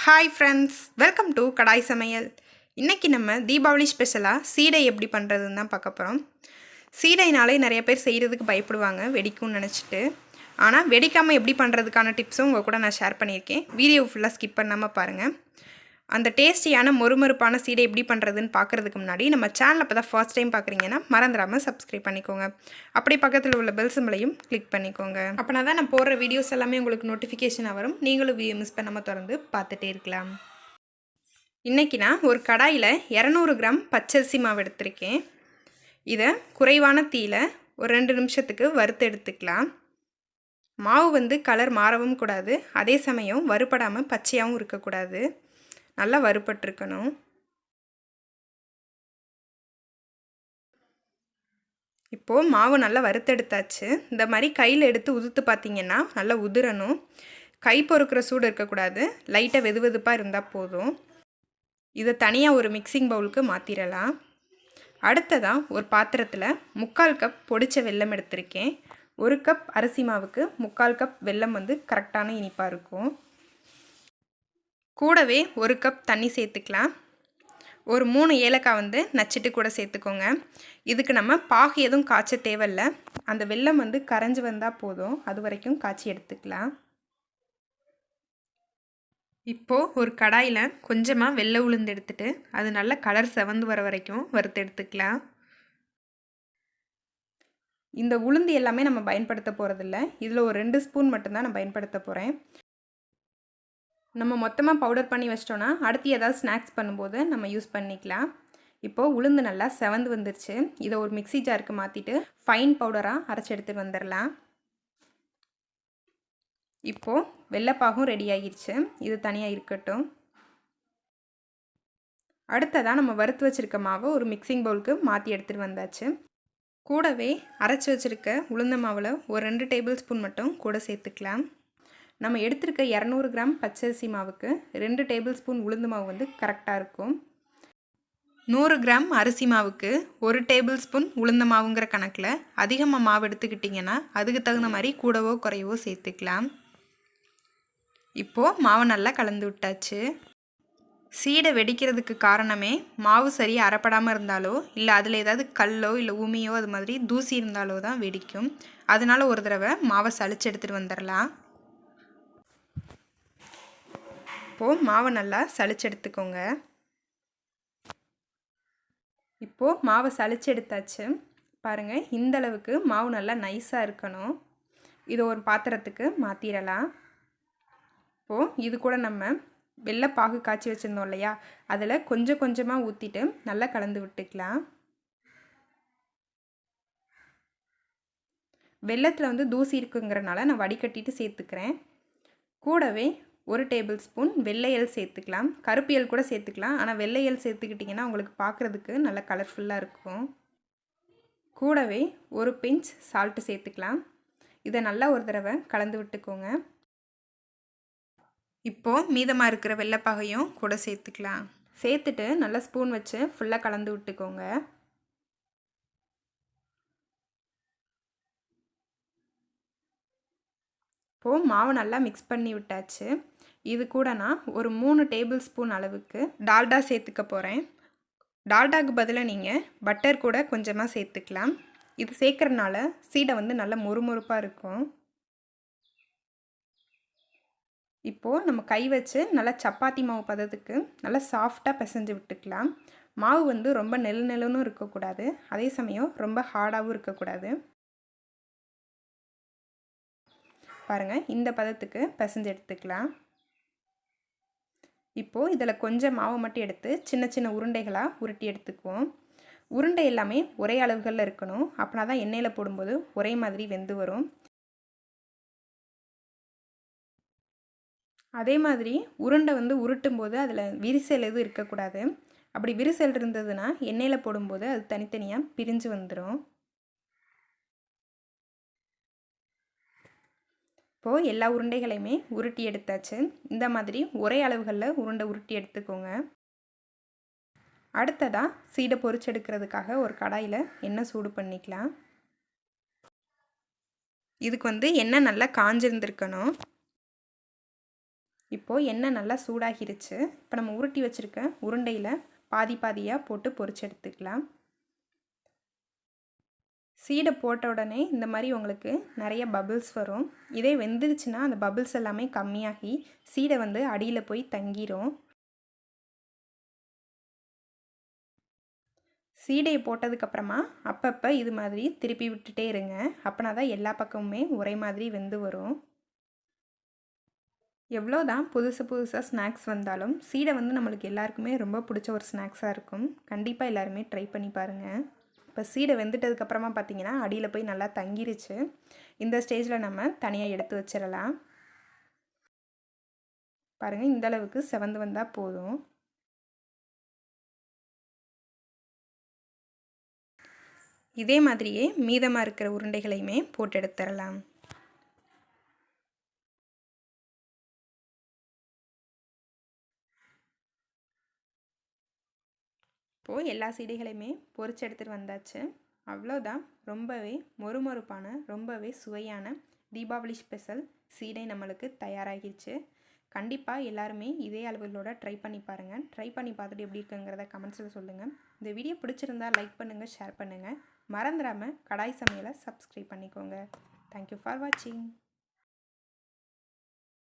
Hi friends, welcome to கடாய் சமையல். இன்றைக்கி நம்ம தீபாவளி ஸ்பெஷலாக சீடை எப்படி பண்ணுறதுன்னு தான் பார்க்க போகிறோம். சீடைனாலே நிறைய பேர் செய்கிறதுக்கு பயப்படுவாங்க வெடிக்கும்னு நினச்சிட்டு. ஆனால் வெடிக்காமல் எப்படி பண்ணுறதுக்கான டிப்ஸும் உங்கள் கூட நான் ஷேர் பண்ணியிருக்கேன். வீடியோ ஃபுல்லாக ஸ்கிப் பண்ணாமல் பாருங்கள். அந்த டேஸ்டியான மொறுமொறுப்பான சீடை எப்படி பண்ணுறதுன்னு பார்க்குறதுக்கு முன்னாடி நம்ம சேனலை இப்போ தான் ஃபர்ஸ்ட் டைம் பார்க்குறீங்கன்னா மறந்துடாமல் சப்ஸ்கிரைப் பண்ணிக்கோங்க. அப்படி பக்கத்தில் உள்ள பெல் சிம்பளையும் கிளிக் பண்ணிக்கோங்க. அப்படின்னா தான் நான் போடுற வீடியோஸ் எல்லாமே உங்களுக்கு நோட்டிஃபிகேஷனாக வரும். நீங்களும் வீடியோ மிஸ் பண்ணாமல் தொடர்ந்து பார்த்துட்டே இருக்கலாம். இன்றைக்கி நான் ஒரு கடாயில் 200 கிராம் பச்சரிசி மாவு எடுத்திருக்கேன். இதை குறைவான தீயில ஒரு 2 நிமிஷத்துக்கு வறுத்து எடுத்துக்கலாம். மாவு கலர் மாறவும் கூடாது, அதே சமயம் வறுபடாமல் பச்சையாகவும் இருக்கக்கூடாது. நல்லா வறுபட்டிருக்கணும். இப்போது மாவு நல்லா வறுத்தெடுத்தாச்சு. இந்த மாதிரி கையில் எடுத்து உதுத்து பார்த்திங்கன்னா நல்லா உதிரணும். கை பொறுக்கிற சூடு இருக்கக்கூடாது, லைட்டாக வெது வெதுப்பாக இருந்தால் போதும். இதை தனியாக ஒரு மிக்சிங் பவுலுக்கு மாற்றிடலாம். அடுத்ததாக ஒரு பாத்திரத்தில் 3/4 கப் பொடிச்ச வெல்லம் எடுத்திருக்கேன். 1 கப் அரிசி மாவுக்கு 3/4 கப் வெல்லம் கரெக்டான இனிப்பாக இருக்கும். கூடவே 1 கப் தண்ணி சேர்த்துக்கலாம். ஒரு 3 ஏலக்காய் நச்சுட்டு கூட சேர்த்துக்கோங்க. இதுக்கு நம்ம பாகு எதுவும் காய்ச்ச தேவையில்லை. அந்த வெல்லம் கரைஞ்சி வந்தால் போதும், அது வரைக்கும் காய்ச்சி எடுத்துக்கலாம். இப்போது ஒரு கடாயில் கொஞ்சமாக வெள்ளை உளுந்து எடுத்துட்டு அது நல்ல கலர் செவந்து வர வரைக்கும் வறுத்து எடுத்துக்கலாம். இந்த உளுந்து எல்லாமே நம்ம பயன்படுத்த போகிறதில்ல. இதில் ஒரு 2 ஸ்பூன் மட்டும்தான் நான் பயன்படுத்த போகிறேன். நம்ம மொத்தமாக பவுடர் பண்ணி வச்சிட்டோன்னா அடுத்து ஏதாவது ஸ்நாக்ஸ் பண்ணும்போது நம்ம யூஸ் பண்ணிக்கலாம். இப்போது உளுந்து நல்லா செவந்து வந்துருச்சு. இதை ஒரு மிக்சி ஜாருக்கு மாற்றிட்டு ஃபைன் பவுடராக அரைச்சி எடுத்துகிட்டு வந்துடலாம். இப்போது வெள்ளைப்பாகும் ரெடி ஆகிடுச்சு. இது தனியாக இருக்கட்டும். அடுத்ததாக நம்ம வறுத்து வச்சுருக்க மாவை ஒரு மிக்சிங் பவுலுக்கு மாற்றி எடுத்துகிட்டு வந்தாச்சு. கூடவே அரைச்சி வச்சுருக்க உளுந்த மாவில் ஒரு 2 டேபிள் ஸ்பூன் மட்டும் கூட சேர்த்துக்கலாம். நம்ம எடுத்திருக்க 200 கிராம் பச்சரிசி மாவுக்கு 2 டேபிள் ஸ்பூன் உளுந்து மாவு கரெக்டாக இருக்கும். 100 கிராம் அரிசி மாவுக்கு 1 டேபிள் ஸ்பூன் உளுந்த மாவுங்கிற கணக்கில் அதிகமாக மாவு எடுத்துக்கிட்டிங்கன்னா அதுக்கு தகுந்த மாதிரி கூடவோ குறையவோ சேர்த்துக்கலாம். இப்போது மாவு நல்லா கலந்து விட்டாச்சு. சீடை வெடிக்கிறதுக்கு காரணமே மாவு சரியாக அரைப்படாமல் இருந்தாலோ இல்லை அதில் ஏதாவது கல்லோ இல்லை உமியோ அது மாதிரி தூசி இருந்தாலோ தான் வெடிக்கும். அதனால ஒரு தடவை மாவை சளிச்சு எடுத்துகிட்டு வந்துடலாம். இப்போது மாவை நல்லா சளிச்சு எடுத்துக்கோங்க. இப்போது மாவை சளிச்சு எடுத்தாச்சு. பாருங்கள், இந்த அளவுக்கு மாவு நல்லா நைஸாக இருக்கணும். இதை ஒரு பாத்திரத்துக்கு மாற்றிடலாம். இப்போது இது கூட நம்ம வெள்ளைப்பாகு காய்ச்சி வச்சுருந்தோம் இல்லையா, அதில் கொஞ்சம் கொஞ்சமாக ஊற்றிட்டு நல்லா கலந்து விட்டுக்கலாம். வெள்ளத்தில் தூசி இருக்குங்கிறனால நான் வடிகட்டிட்டு சேர்த்துக்கிறேன். கூடவே 1 டேபிள் ஸ்பூன் வெள்ளையல் சேர்த்துக்கலாம். கருப்பியல் கூட சேர்த்துக்கலாம், ஆனால் வெள்ளையல் சேர்த்துக்கிட்டிங்கன்னா உங்களுக்கு பார்க்குறதுக்கு நல்லா கலர்ஃபுல்லாக இருக்கும். கூடவே ஒரு பிஞ்ச் சால்ட்டு சேர்த்துக்கலாம். இதை நல்லா ஒரு தடவை கலந்து விட்டுக்கோங்க. இப்போது மீதமாக இருக்கிற வெள்ளைப்பாகையும் கூட சேர்த்துக்கலாம். சேர்த்துட்டு நல்லா ஸ்பூன் வச்சு ஃபுல்லாக கலந்து விட்டுக்கோங்க. இப்போது மாவு நல்லா மிக்ஸ் பண்ணி விட்டாச்சு. இது கூட நான் ஒரு 3 டேபிள் ஸ்பூன் அளவுக்கு டால்டா சேர்த்துக்க போகிறேன். டால்டாக்கு பதிலாக நீங்கள் பட்டர் கூட கொஞ்சமாக சேர்த்துக்கலாம். இது சேர்க்குறதுனால சீடை நல்லா மொறுமொறுப்பாக இருக்கும். இப்போது நம்ம கை வச்சு நல்லா சப்பாத்தி மாவு பதத்துக்கு நல்லா சாஃப்டாக பிசைஞ்சு விட்டுக்கலாம். மாவு ரொம்ப நெல்லுன்னு இருக்கக்கூடாது, அதே சமயம் ரொம்ப ஹார்டாகவும் இருக்கக்கூடாது. பாருங்கள், இந்த பதத்துக்கு பிசைஞ்சு எடுத்துக்கலாம். இப்போது இதில் கொஞ்சம் மாவு மட்டும் எடுத்து சின்ன சின்ன உருண்டைகளாக உருட்டி எடுத்துக்குவோம். உருண்டை எல்லாமே ஒரே அளவுகளில் இருக்கணும், அப்படின்னா தான் எண்ணெயில் போடும்போது ஒரே மாதிரி வெந்து வரும். அதே மாதிரி உருண்டை உருட்டும் போது அதில் விரிசல் எதுவும் இருக்கக்கூடாது. அப்படி விரிசல் இருந்ததுன்னா எண்ணெயில் போடும்போது அது தனித்தனியாக பிரிஞ்சு வந்துடும். இப்போது எல்லா உருண்டைகளையுமே உருட்டி எடுத்தாச்சு. இந்த மாதிரி ஒரே அளவுகளில் உருண்டை உருட்டி எடுத்துக்கோங்க. அடுத்ததாக சீடை பொரிச்சு எடுக்கிறதுக்காக ஒரு கடாயில் எண்ணெய் சூடு பண்ணிக்கலாம். இதுக்கு எண்ணெய் நல்லா காஞ்சிருந்துருக்கணும். இப்போது எண்ணெய் நல்லா சூடாகிருச்சு. இப்போ நம்ம உருட்டி வச்சுருக்க உருண்டையில் பாதி பாதியாக போட்டு பொரிச்சு எடுத்துக்கலாம். சீடை போட்ட உடனே இந்த மாதிரி உங்களுக்கு நிறைய பபிள்ஸ் வரும். இதே வெந்துருச்சுன்னா அந்த பபிள்ஸ் எல்லாமே கம்மியாகி சீடை அடியில் போய் தங்கிரும். சீடையை போட்டதுக்கப்புறமா அப்பப்போ இது மாதிரி திருப்பி விட்டுட்டே இருங்க. அப்படின்னா தான் எல்லா பக்கமுமே ஒரே மாதிரி வெந்து வரும். எவ்வளோதான் புதுசாக ஸ்நாக்ஸ் வந்தாலும் சீடை நம்மளுக்கு எல்லாருக்குமே ரொம்ப பிடிச்ச ஒரு ஸ்நாக்ஸாக இருக்கும். கண்டிப்பாக எல்லாருமே ட்ரை பண்ணி பாருங்கள். இப்போ சீடை வெந்துட்டதுக்கப்புறமா பார்த்திங்கன்னா அடியில் போய் நல்லா தங்கிருச்சு. இந்த ஸ்டேஜில் நம்ம தனியாக எடுத்து வச்சிடலாம். பாருங்கள், இந்த அளவுக்கு செவந்து வந்தால் போதும். இதே மாதிரியே மீதமாக இருக்கிற உருண்டைகளையுமே போட்டு எடுத்துடலாம். இப்போது எல்லா சீடைகளையுமே பொரிச்சு எடுத்துகிட்டு வந்தாச்சு. அவ்வளோதான், ரொம்பவே மொறுமொறுப்பான ரொம்பவே சுவையான தீபாவளி ஸ்பெஷல் சீடை நம்மளுக்கு தயாராகிடுச்சு. கண்டிப்பாக எல்லாருமே இதே அளவுகளோட ட்ரை பண்ணி பாருங்கள். ட்ரை பண்ணி பார்த்துட்டு எப்படி இருக்குங்கிறத கமெண்ட்ஸில் சொல்லுங்கள். இந்த வீடியோ பிடிச்சிருந்தா லைக் பண்ணுங்கள், ஷேர் பண்ணுங்கள். மறந்துடாமல் கடாய் சமையலை சப்ஸ்கிரைப் பண்ணிக்கோங்க. தேங்க்யூ ஃபார் வாட்சிங்.